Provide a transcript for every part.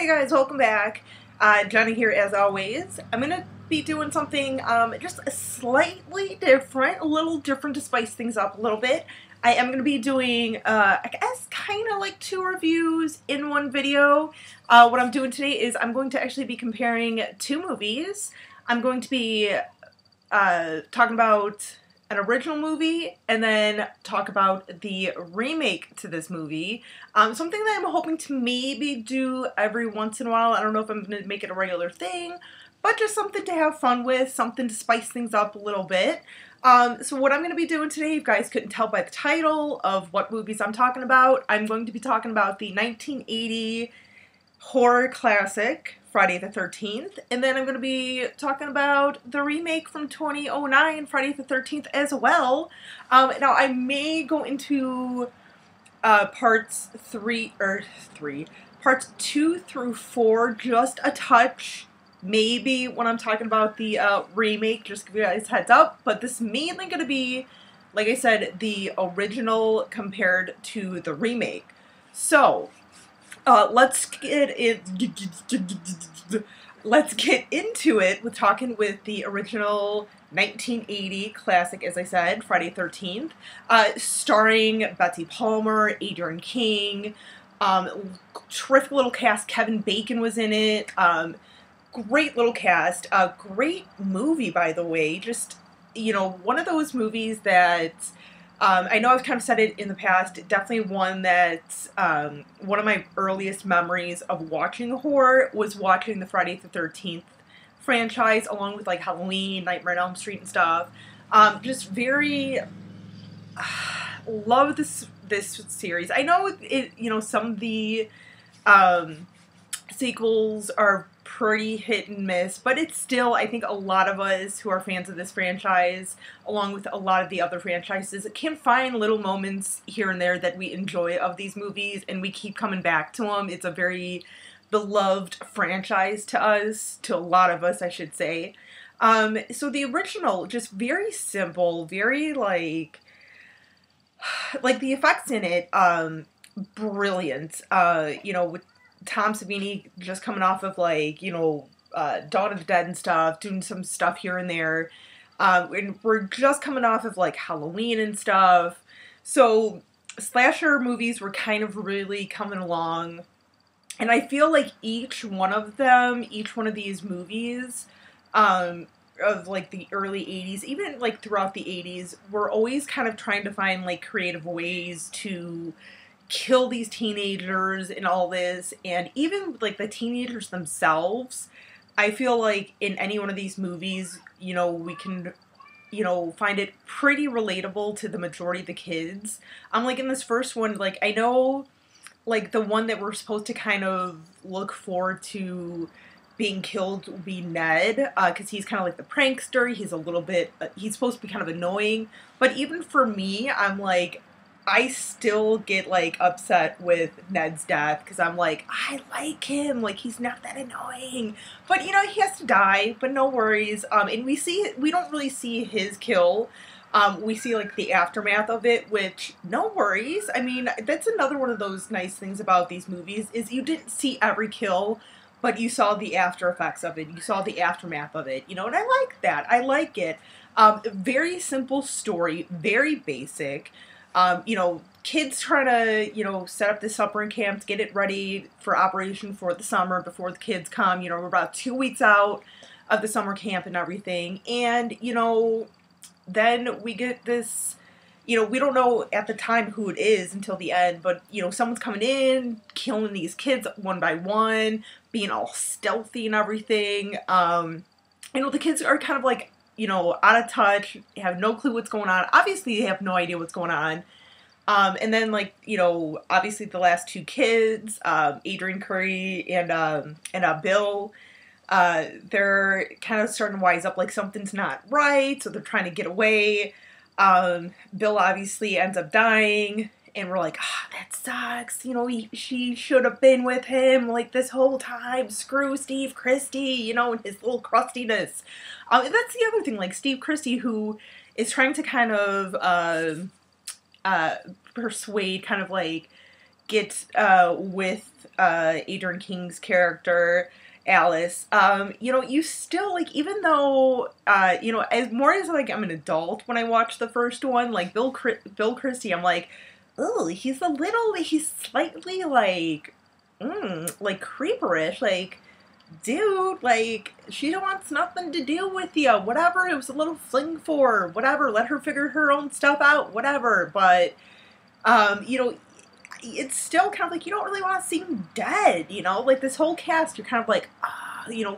Hey guys, welcome back. Johnny here as always. I'm going to be doing something just slightly different, a little different to spice things up a little bit. I am going to be doing, I guess, kind of like 2 reviews in one video. What I'm doing today is I'm going to actually be comparing 2 movies. I'm going to be talking about an original movie and then talk about the remake to this movie. Something that I'm hoping to maybe do every once in a while. I don't know if I'm going to make it a regular thing, but just something to have fun with, something to spice things up a little bit. So what I'm going to be doing today, you guys couldn't tell by the title of what movies I'm talking about, I'm going to be talking about the 1980 horror classic, Friday the 13th, and then I'm going to be talking about the remake from 2009, Friday the 13th as well. Now, I may go into parts 2 through 4 just a touch, maybe when I'm talking about the remake, just give you guys a heads up, but this is mainly going to be, like I said, the original compared to the remake. So, let's get into it with talking with the original 1980 classic, as I said, Friday the 13th, starring Betsy Palmer, Adrienne King, terrific little cast. Kevin Bacon was in it. Great little cast. Great movie, by the way. Just, you know, one of those movies that I know I've kind of said it in the past, definitely one that, one of my earliest memories of watching horror was watching the Friday the 13th franchise, along with, like, Halloween, Nightmare on Elm Street and stuff. Just very, love this series. I know it, you know, some of the, sequels are pretty hit and miss, but it's still, I think a lot of us who are fans of this franchise, along with a lot of the other franchises, can find little moments here and there that we enjoy of these movies, and we keep coming back to them. It's a very beloved franchise to us, to a lot of us, I should say. So the original, just very simple, very like the effects in it, brilliant. You know, with Tom Savini just coming off of, like, you know, Dawn of the Dead and stuff, doing some stuff here and there. And we're just coming off of, like, Halloween and stuff. So slasher movies were kind of really coming along. And I feel like each one of these movies, of, like, the early 80s, even, like, throughout the 80s, were always kind of trying to find, like, creative ways to kill these teenagers and all this, and even, like, the teenagers themselves, I feel like in any one of these movies, you know, we can, you know, find it pretty relatable to the majority of the kids. Like, in this first one, like, I know, like, the one that we're supposed to kind of look forward to being killed will be Ned, because he's kind of like the prankster, he's a little bit, he's supposed to be kind of annoying, but even for me, I'm like, I still get, like, upset with Ned's death, because I'm like, I like him, like, he's not that annoying, but, you know, he has to die, but no worries. And we don't really see his kill, we see, like, the aftermath of it, which, no worries. I mean, that's another one of those nice things about these movies, is you didn't see every kill, but you saw the after effects of it, you saw the aftermath of it, you know, and I like that, I like it. Very simple story, very basic. You know, kids trying to, you know, set up the summer camp, get it ready for operation for the summer before the kids come. You know, we're about 2 weeks out of the summer camp and everything. And, you know, then we get this, you know, we don't know at the time who it is until the end, but, you know, someone's coming in, killing these kids one by one, being all stealthy and everything. You know, the kids are kind of like, you know, out of touch, have no clue what's going on. Obviously, they have no idea what's going on. And then, like, you know, obviously the last 2 kids, Adrian Curry and Bill, they're kind of starting to wise up, like, something's not right, so they're trying to get away. Bill obviously ends up dying, and we're like, ah, that sucks, you know, she should have been with him, like, this whole time, screw Steve Christy, you know, and his little crustiness. And that's the other thing, like, Steve Christy, who is trying to kind of, persuade, kind of, like, get with Adrienne King's character, Alice, you still, like, even though, as more as, like, I'm an adult when I watch the first one, like, Bill Christie, I'm like, oh, he's slightly, like, creeperish, like, dude, like, she wants nothing to do with you, whatever, it was a little fling for her, whatever, let her figure her own stuff out, whatever, but, it's still kind of like, you don't really want to see him dead, like, this whole cast, you're kind of like,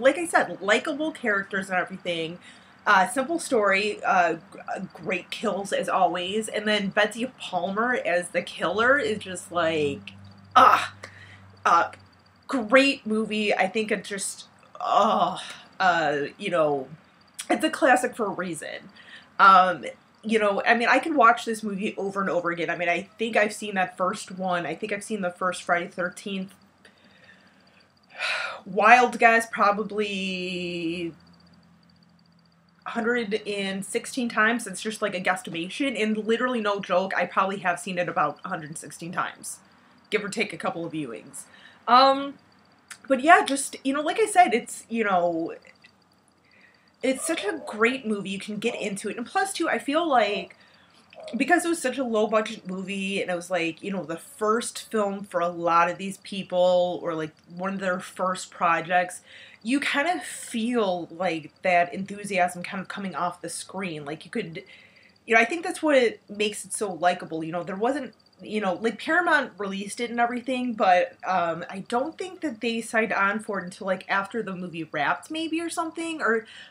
like I said, likable characters and everything, simple story, great kills as always, and then Betsy Palmer as the killer is just like, great movie. I think it just, it's a classic for a reason. I mean, I can watch this movie over and over again. I mean, I think I've seen that first one. I think I've seen the first Friday the 13th. Wild guess, probably 116 times. It's just like a guesstimation. And literally, no joke, I probably have seen it about 116 times. Give or take a couple of viewings. But yeah, just, like I said, it's, it's such a great movie. You can get into it. And plus, too, I feel like because it was such a low-budget movie and it was, like, the first film for a lot of these people or, like, one of their first projects, you kind of feel, like, that enthusiasm kind of coming off the screen. Like, you could, I think that's what makes it so likable. There wasn't, like, Paramount released it and everything, but I don't think that they signed on for it until, like, after the movie wrapped, maybe, or something,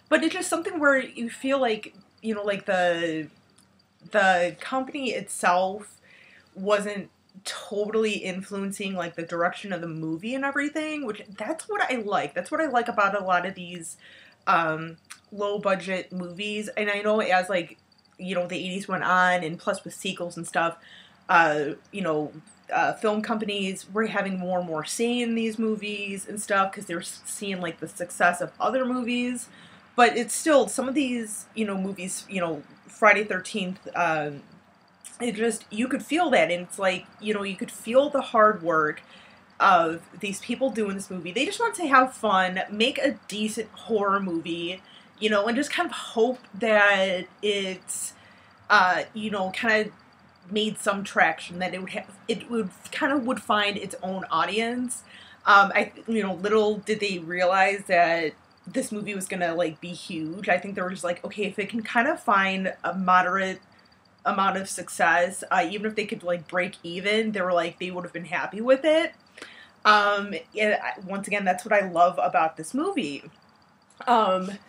but it's just something where you feel like, like, the company itself wasn't totally influencing, like, the direction of the movie and everything, which, that's what I like. That's what I like about a lot of these low-budget movies, and I know as, like, the 80s went on, and plus with sequels and stuff, film companies were having more and more say in these movies and stuff because they're seeing, like, the success of other movies. But it's still, some of these, movies, Friday 13th, it just, you could feel that. And it's like, you could feel the hard work of these people doing this movie. They just want to have fun, make a decent horror movie, and just kind of hope that it's, kind of made some traction, that it would find its own audience. Little did they realize that this movie was gonna, like, be huge. I think they were just like, okay, if it can kind of find a moderate amount of success, even if they could, like, break even, they were like, they would have been happy with it. And once again, that's what I love about this movie. And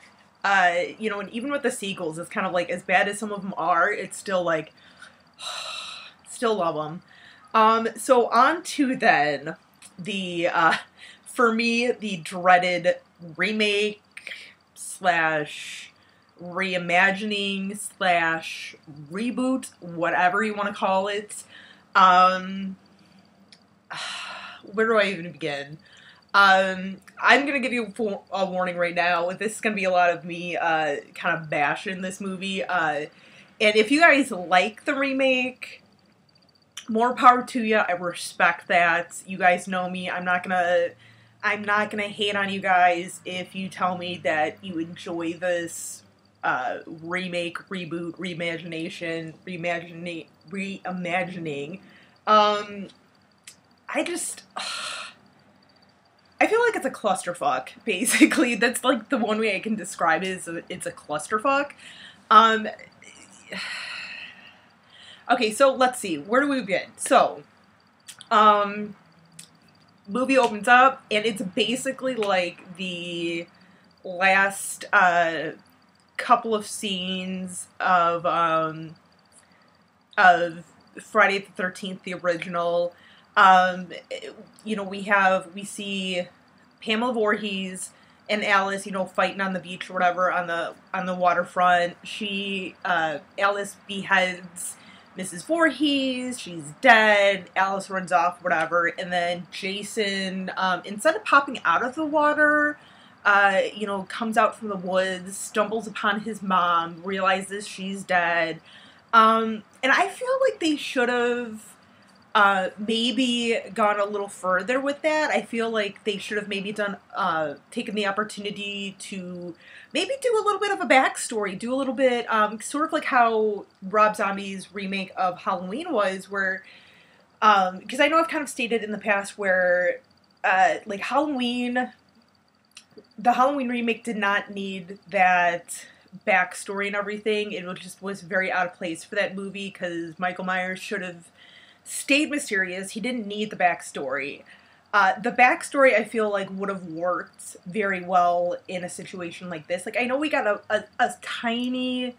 even with the sequels, it's kind of like, as bad as some of them are, it's still like, still love them. So on to then the, for me, the dreaded remake slash reimagining slash reboot, whatever you want to call it. Where do I even begin? I'm gonna give you a warning right now. This is gonna be a lot of me kind of bashing this movie. And if you guys like the remake, more power to you. I respect that. You guys know me. I'm not gonna hate on you guys if you tell me that you enjoy this remake, reboot, reimagining. I feel like it's a clusterfuck, basically. That's, like, the one way I can describe it, is it's a clusterfuck. Okay, so let's see. Where do we begin? So, movie opens up, and it's basically like the last couple of scenes of Friday the 13th, the original. We see Pamela Voorhees and Alice, fighting on the beach or whatever on the waterfront. Alice beheads Mrs. Voorhees. She's dead. Alice runs off, whatever. And then Jason, instead of popping out of the water, comes out from the woods, stumbles upon his mom, realizes she's dead. And I feel like they should have maybe gone a little further with that. I feel like they should have maybe taken the opportunity to maybe do a little bit of a backstory, do a little bit, sort of like how Rob Zombie's remake of Halloween was, where, because I know I've kind of stated in the past where, like the Halloween remake did not need that backstory and everything. It just was very out of place for that movie because Michael Myers should have stayed mysterious. He didn't need the backstory. The backstory I feel like would have worked very well in a situation like this. Like I know we got a tiny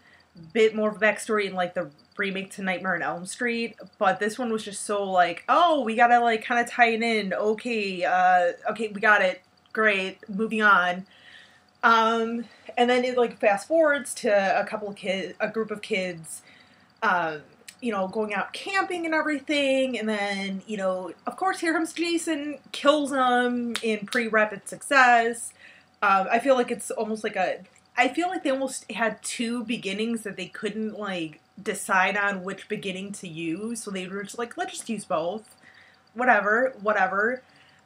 bit more of a backstory in like the remake to Nightmare on Elm Street, but this one was just so like, oh, we gotta like kind of tie it in. Okay, okay, we got it. Great, moving on. And then it like fast forwards to a group of kids, you know, going out camping and everything, and then, you know, of course, here comes Jason, kills them in pretty rapid success. I feel like it's almost like I feel like they almost had two beginnings that they couldn't like decide on which beginning to use, so they were just like, let's just use both. Whatever.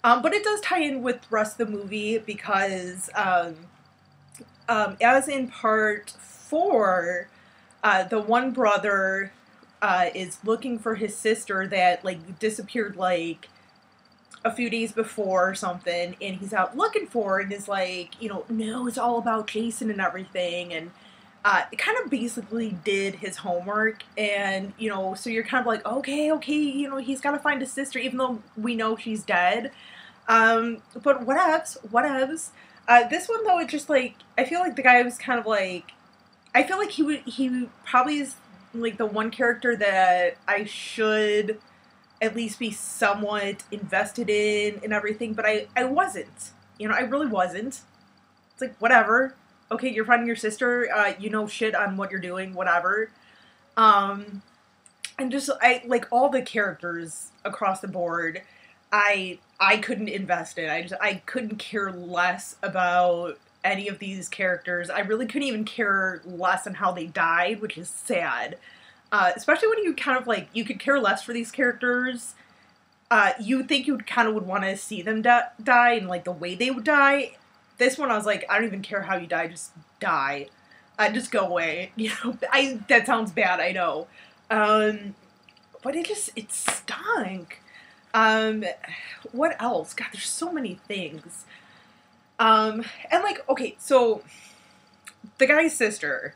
But it does tie in with the rest of the movie because, as in part 4, the one brother is looking for his sister that like disappeared like a few days before or something, and he's out looking for her and is like, you know, no, it's all about Jason and everything, and it kind of basically did his homework, and, you know, so you're kind of like, okay, you know, he's got to find his sister, even though we know she's dead. But whatevs. This one, though, it just, like, I feel like the guy was kind of, like, I feel like he probably is, like, the one character that I should at least be somewhat invested in and everything, but I wasn't. You know, I really wasn't. It's like, whatever. Okay, you're finding your sister, you know shit on what you're doing, whatever. And just, like, all the characters across the board, I couldn't invest in. I couldn't care less about any of these characters. I really couldn't even care less on how they died, which is sad. Especially when you kind of, like, you could care less for these characters. You would think you kind of would want to see them die and, like, the way they would die. This one, I was like, I don't even care how you die, just die. Just go away. You know, that sounds bad, I know. But it stunk. What else? God, there's so many things. And like, okay, so, the guy's sister,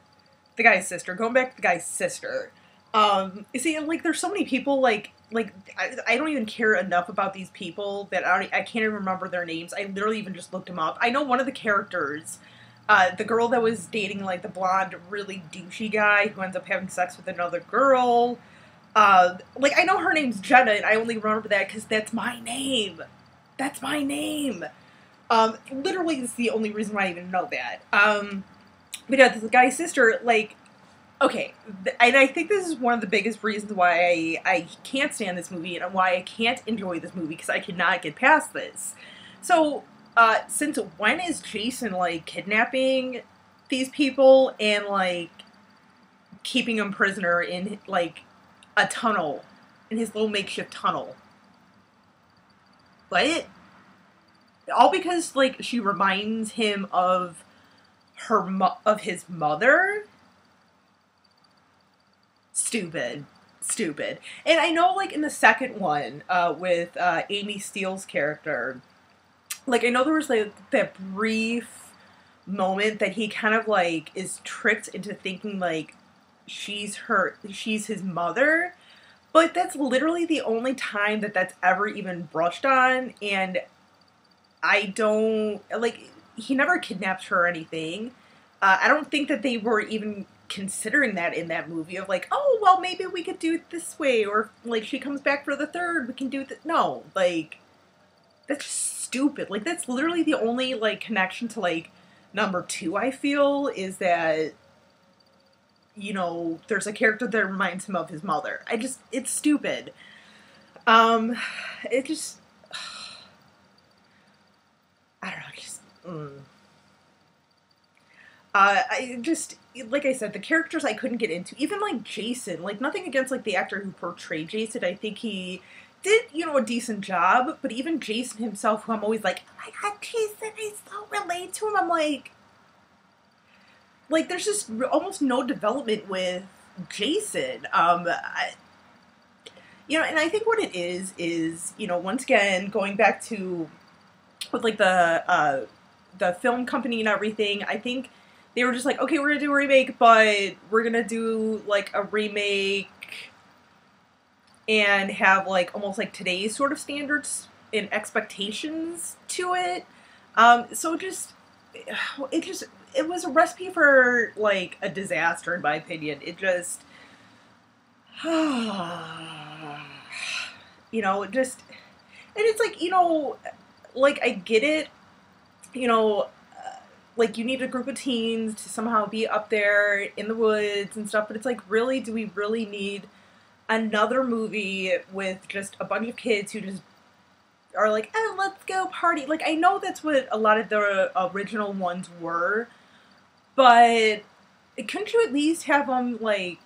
going back to the guy's sister, you see, like, there's so many people, like, I don't even care enough about these people that I can't even remember their names. I literally even just looked them up. I know one of the characters, the girl that was dating, like, the blonde, really douchey guy who ends up having sex with another girl. Like, I know her name's Jenna, and I only remember that because that's my name. That's my name. Literally, it's the only reason why I even know that. But yeah, the guy's sister, like, okay, and I think this is one of the biggest reasons why I can't stand this movie and why I can't enjoy this movie, because I cannot get past this. So, since when is Jason, like, kidnapping these people and, like, keeping them prisoner in, like, a tunnel, in his little makeshift tunnel? What? All because, like, she reminds him of his mother? Stupid. And I know, like, in the second one, with Amy Steele's character, like, I know there was, like, that brief moment that he kind of, like, is tricked into thinking, like, she's his mother, but that's literally the only time that that's ever even brushed on, and I don't, like, he never kidnapped her or anything. I don't think that they were even considering that in that movie of like, oh, well, maybe we could do it this way, or like she comes back for the third, we can do it. No, like, that's just stupid. Like, that's literally the only like connection to like number 2, I feel, is that, you know, there's a character that reminds him of his mother. It's stupid. It just, I don't know, I just, like I said, the characters I couldn't get into. Even, like, Jason. Like, nothing against, like, the actor who portrayed Jason. I think he did, you know, a decent job, but even Jason himself, who I'm always like, oh my god, Jason, I so relate to him. I'm like there's just almost no development with Jason. You know, and I think what it is, you know, once again, going back to with like the film company and everything, I think they were just like, okay, we're gonna do a remake, but we're gonna do like a remake and have like almost like today's sort of standards and expectations to it. So it was a recipe for like a disaster in my opinion. It just you know, just and it's like, you know, like I get it, you know, like you need a group of teens to somehow be up there in the woods and stuff, but it's like, really, do we really need another movie with just a bunch of kids who just are like, oh, let's go party? Like, I know that's what a lot of the original ones were, but couldn't you at least have them, like,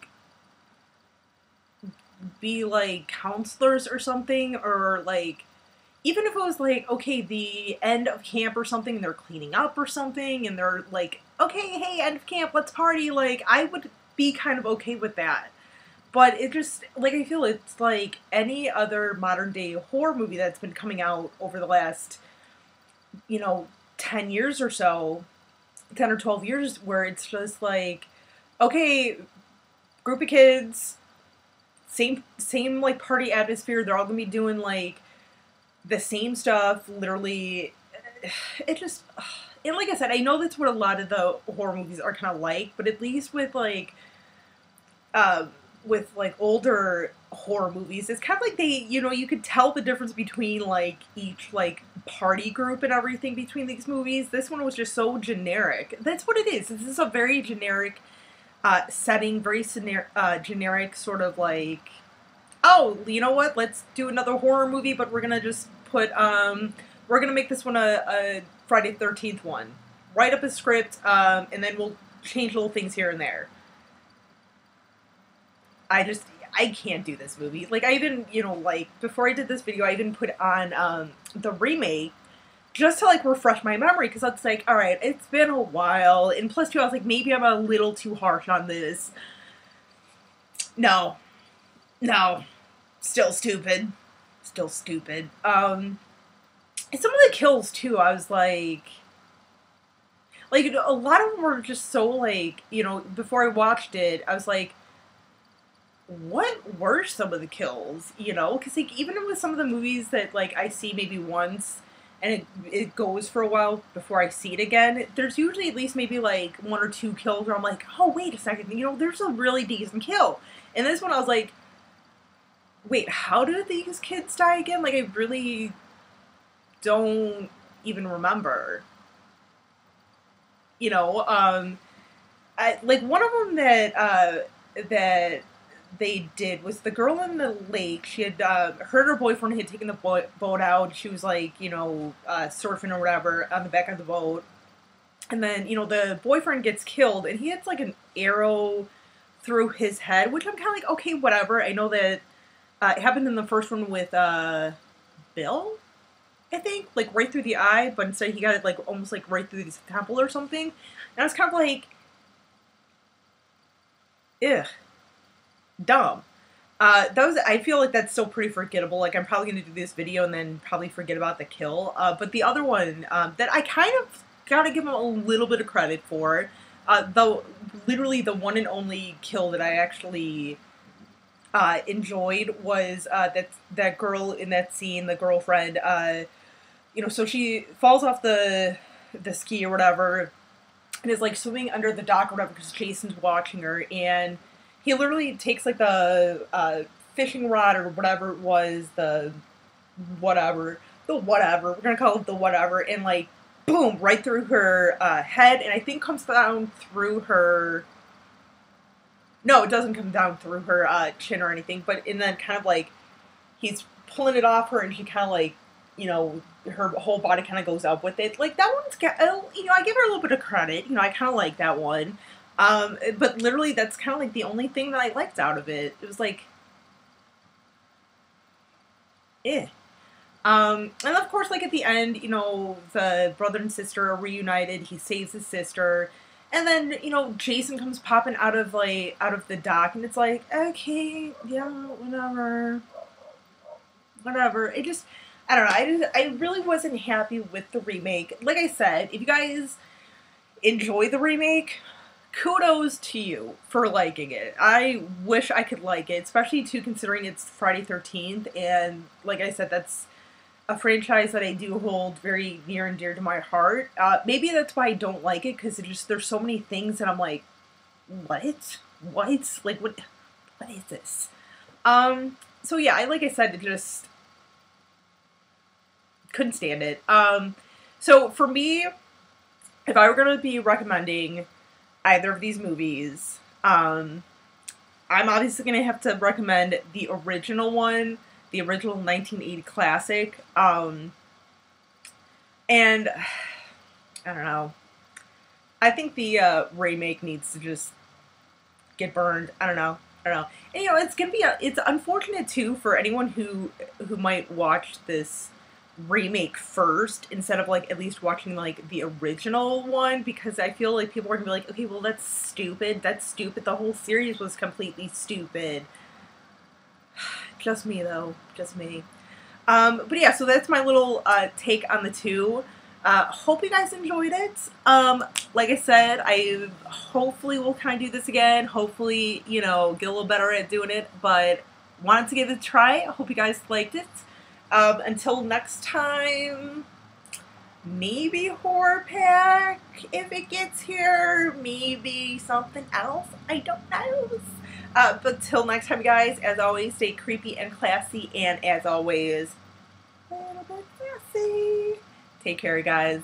be, like, counselors or something? Or, like, even if it was, like, okay, the end of camp or something, and they're cleaning up or something, and they're like, okay, hey, end of camp, let's party. Like, I would be kind of okay with that. But it just, like, I feel it's like any other modern day horror movie that's been coming out over the last, you know, 10 years or so, 10 or 12 years, where it's just like, okay, group of kids, same like party atmosphere, they're all gonna be doing like the same stuff, literally. It just, and like I said, I know that's what a lot of the horror movies are kind of like, but at least with like older horror movies, it's kind of like they, you know, you could tell the difference between like each like party group and everything between these movies. This one was just so generic. That's what it is. This is a very generic setting, very generic sort of like, oh, you know what? Let's do another horror movie, but we're gonna just put we're gonna make this one a Friday the 13th one. Write up a script, and then we'll change little things here and there. I can't do this movie. Like, I even, you know, like, before I did this video, I even put on, the remake, just to, like, refresh my memory, because it's like, alright, it's been a while, and plus, too, I was like, maybe I'm a little too harsh on this. No. No. Still stupid. Still stupid. And some of the kills, too, I was like, a lot of them were just so, like, you know, before I watched it, I was like, what were some of the kills, you know? Because, like, even with some of the movies that, like, I see maybe once, and it goes for a while before I see it again, there's usually at least maybe, like, one or two kills where I'm like, oh, wait a second, you know, there's a really decent kill. And this one I was like, wait, how did these kids die again? Like, I really don't even remember. You know, like, one of them that they did was the girl in the lake. She had heard her boyfriend had taken the boat out. She was like, you know, surfing or whatever on the back of the boat. And then, you know, the boyfriend gets killed, and he hits like an arrow through his head, which I'm kind of like, okay, whatever. I know that it happened in the first one with Bill, I think, like right through the eye, but instead he got it like almost like right through his temple or something. And I was kind of like, ugh. Dumb. I feel like that's still pretty forgettable. Like, I'm probably going to do this video and then probably forget about the kill. But the other one, that I kind of gotta give him a little bit of credit for, though, literally the one and only kill that I actually, enjoyed was, that girl in that scene, the girlfriend, you know, so she falls off the ski or whatever, and is, like, swimming under the dock or whatever, because Jason's watching her, and he literally takes, like, the fishing rod or whatever it was, the whatever, we're gonna call it the whatever, and, like, boom, right through her head, and I think comes down through her, no, it doesn't come down through her chin or anything, but, and then kind of, like, he's pulling it off her, and she kind of, like, you know, her whole body kind of goes up with it. Like, that one's, you know, I give her a little bit of credit, you know, I kind of like that one. But literally that's kind of like the only thing that I liked out of it. It was like, eh. And of course, like at the end, you know, the brother and sister are reunited. He saves his sister, and then you know, Jason comes popping out of the dock, and it's like, okay, yeah, whatever, whatever. It just, I don't know. I really wasn't happy with the remake. Like I said, if you guys enjoy the remake, kudos to you for liking it. I wish I could like it, especially too considering it's Friday 13th, and like I said, that's a franchise that I do hold very near and dear to my heart. Maybe that's why I don't like it, because there's so many things that I'm like, what? What? Like, what is this? So yeah, like I said, it just couldn't stand it. So for me, if I were going to be recommending either of these movies, I'm obviously going to have to recommend the original one, the original 1980 classic. And I don't know. I think the remake needs to just get burned. I don't know. I don't know. And you know, it's gonna be it's unfortunate too for anyone who might watch this remake first instead of like at least watching like the original one, because I feel like people are gonna be like, okay, well that's stupid. That's stupid. The whole series was completely stupid. Just me though. Just me. But yeah, so that's my little take on the two. Hope you guys enjoyed it. Like I said, I hopefully will kind of do this again. Hopefully, you know, get a little better at doing it. But wanted to give it a try. I hope you guys liked it. Until next time, maybe Horror Pack if it gets here. Maybe something else. I don't know. But till next time, guys, as always, stay creepy and classy. And as always, a little bit classy. Take care, guys.